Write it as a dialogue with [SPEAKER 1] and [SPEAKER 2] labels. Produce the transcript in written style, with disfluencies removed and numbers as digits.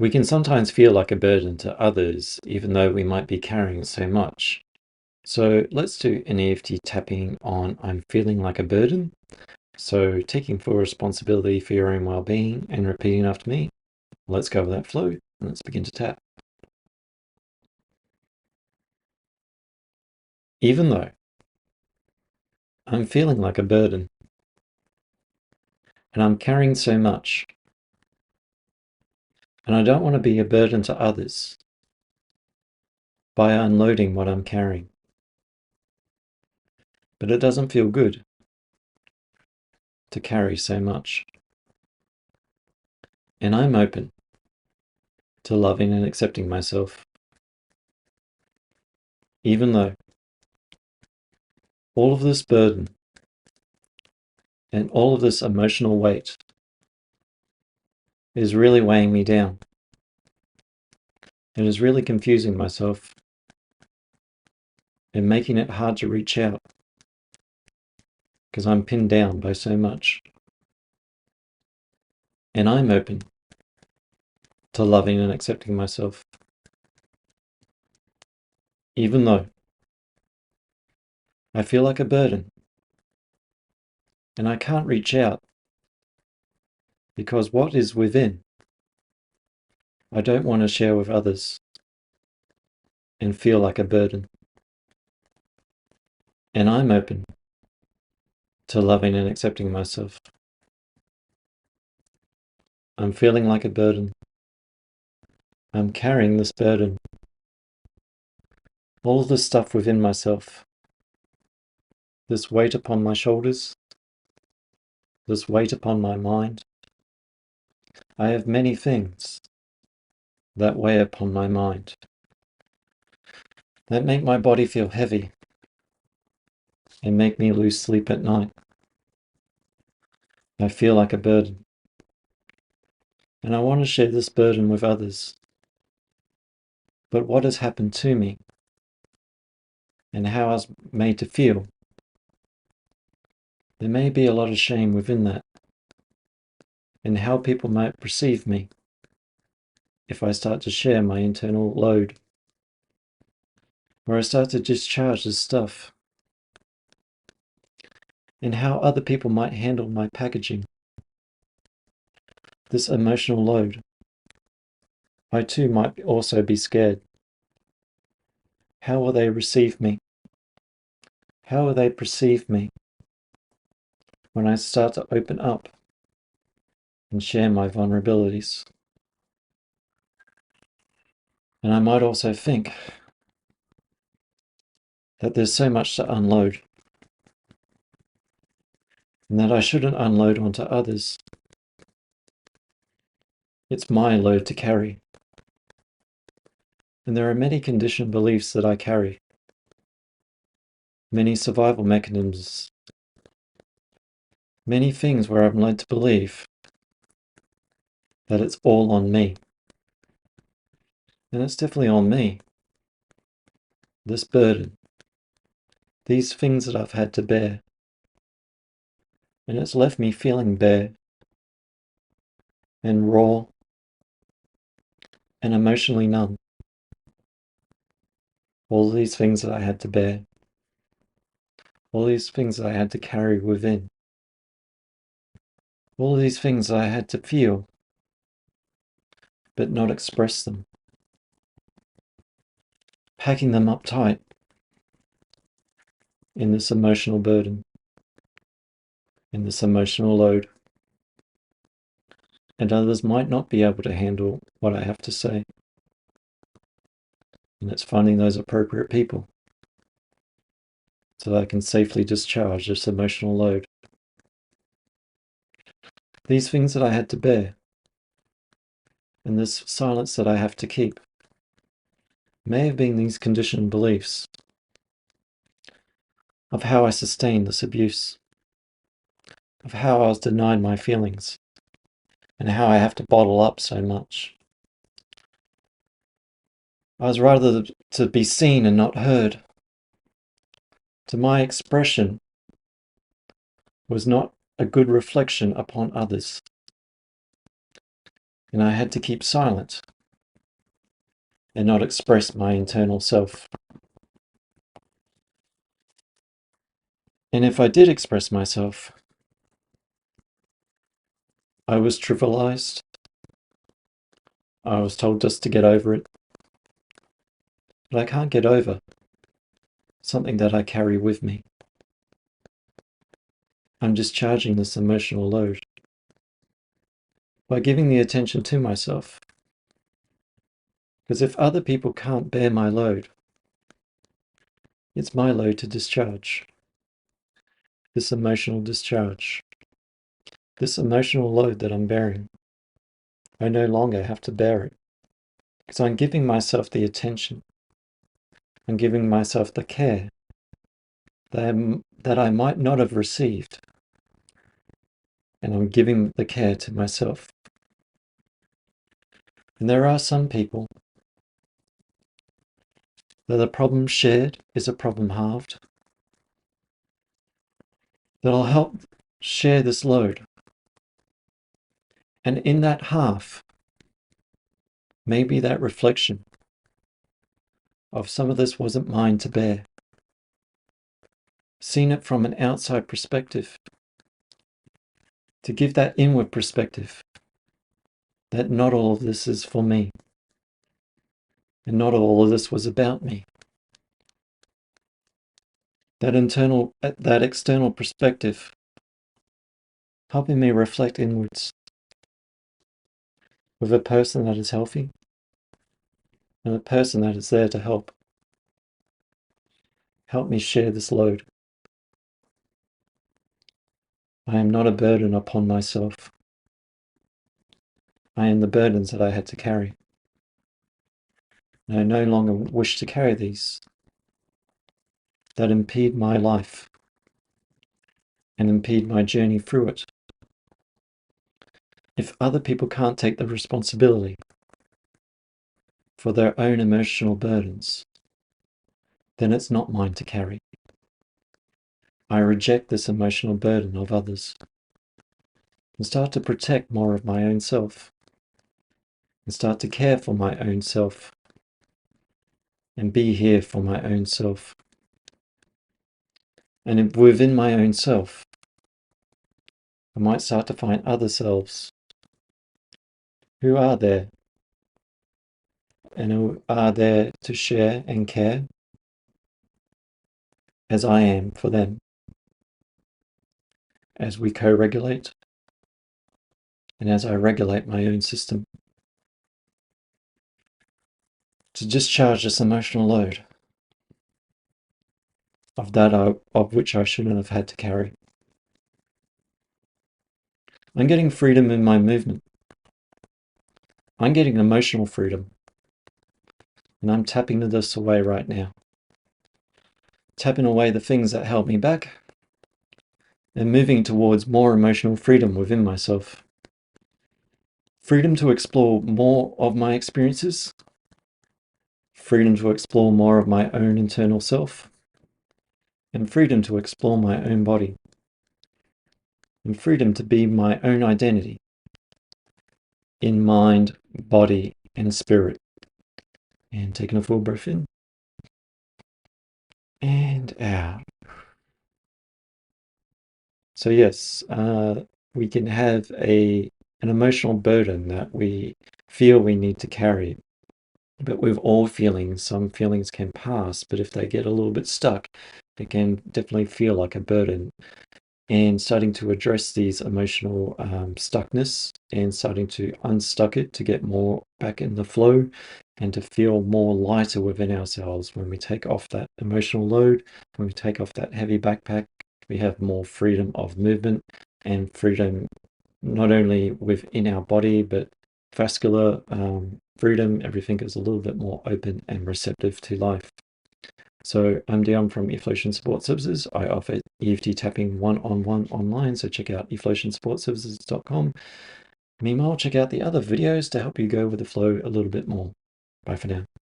[SPEAKER 1] We can sometimes feel like a burden to others, even though we might be carrying so much. So let's do an EFT tapping on I'm feeling like a burden. So taking full responsibility for your own well-being and repeating after me. Let's go with that flow and let's begin to tap. Even though I'm feeling like a burden and I'm carrying so much, and I don't want to be a burden to others by unloading what I'm carrying. But it doesn't feel good to carry so much. And I'm open to loving and accepting myself, even though all of this burden and all of this emotional weight is really weighing me down. It is really confusing myself and making it hard to reach out because I'm pinned down by so much. And I'm open to loving and accepting myself, even though I feel like a burden and I can't reach out because what is within I don't want to share with others and feel like a burden. And I'm open to loving and accepting myself. I'm feeling like a burden. I'm carrying this burden. All this stuff within myself. This weight upon my shoulders. This weight upon my mind. I have many things that weigh upon my mind, that make my body feel heavy and make me lose sleep at night. I feel like a burden. And I want to share this burden with others. But what has happened to me and how I was made to feel, there may be a lot of shame within that, and how people might perceive me if I start to share my internal load, or I start to discharge this stuff, and how other people might handle my packaging, this emotional load. I too might also be scared. How will they receive me? How will they perceive me when I start to open up and share my vulnerabilities? And I might also think that there's so much to unload, and that I shouldn't unload onto others. It's my load to carry. And there are many conditioned beliefs that I carry, many survival mechanisms, many things where I'm led to believe that it's all on me. And it's definitely on me. This burden, these things that I've had to bear. And it's left me feeling bare and raw and emotionally numb. All these things that I had to bear. All these things that I had to carry within. All these things that I had to feel, but not express them. Packing them up tight in this emotional burden, in this emotional load. And others might not be able to handle what I have to say. And it's finding those appropriate people so that I can safely discharge this emotional load. These things that I had to bear, and this silence that I have to keep, may have been these conditioned beliefs of how I sustained this abuse, of how I was denied my feelings, and how I have to bottle up so much. I was rather to be seen and not heard. To my expression was not a good reflection upon others. and I had to keep silent and not express my internal self. And if I did express myself, I was trivialized. I was told just to get over it. But I can't get over something that I carry with me. I'm discharging this emotional load by giving the attention to myself. Because if other people can't bear my load, it's my load to discharge. This emotional discharge. This emotional load that I'm bearing. I no longer have to bear it. Because I'm giving myself the attention. I'm giving myself the care that I might not have received. And I'm giving the care to myself. And there are some people that a problem shared is a problem halved. That'll help share this load. And in that half, maybe that reflection of some of this wasn't mine to bear. Seen it from an outside perspective. To give that inward perspective. That not all of this is for me. And not all of this was about me. That external perspective, helping me reflect inwards with a person that is healthy and a person that is there to help me share this load. I am not a burden upon myself. I am the burdens that I had to carry. And I no longer wish to carry these that impede my life and impede my journey through it. If other people can't take the responsibility for their own emotional burdens, then it's not mine to carry. I reject this emotional burden of others and start to protect more of my own self and start to care for my own self and be here for my own self. And within my own self, I might start to find other selves who are there and who are there to share and care as I am for them, as we co-regulate and as I regulate my own system to discharge this emotional load of which I shouldn't have had to carry. I'm getting freedom in my movement. I'm getting emotional freedom. And I'm tapping this away right now. Tapping away the things that held me back and moving towards more emotional freedom within myself. Freedom to explore more of my experiences. Freedom to explore more of my own internal self. And freedom to explore my own body. And freedom to be my own identity in mind, body, and spirit. And taking a full breath in and out. So yes, we can have an emotional burden that we feel we need to carry. But with all feelings, some feelings can pass, but if they get a little bit stuck, it can definitely feel like a burden. And starting to address these emotional stuckness and starting to unstuck it to get more back in the flow and to feel more lighter within ourselves. When we take off that emotional load, when we take off that heavy backpack, we have more freedom of movement and freedom not only within our body, but vascular freedom. Everything is a little bit more open and receptive to life. So I'm Dion from Eflowtion Support Services. I offer EFT tapping one-on-one online, so check out eflowtionsupportservices.com. Meanwhile, check out the other videos to help you go with the flow a little bit more. Bye for now.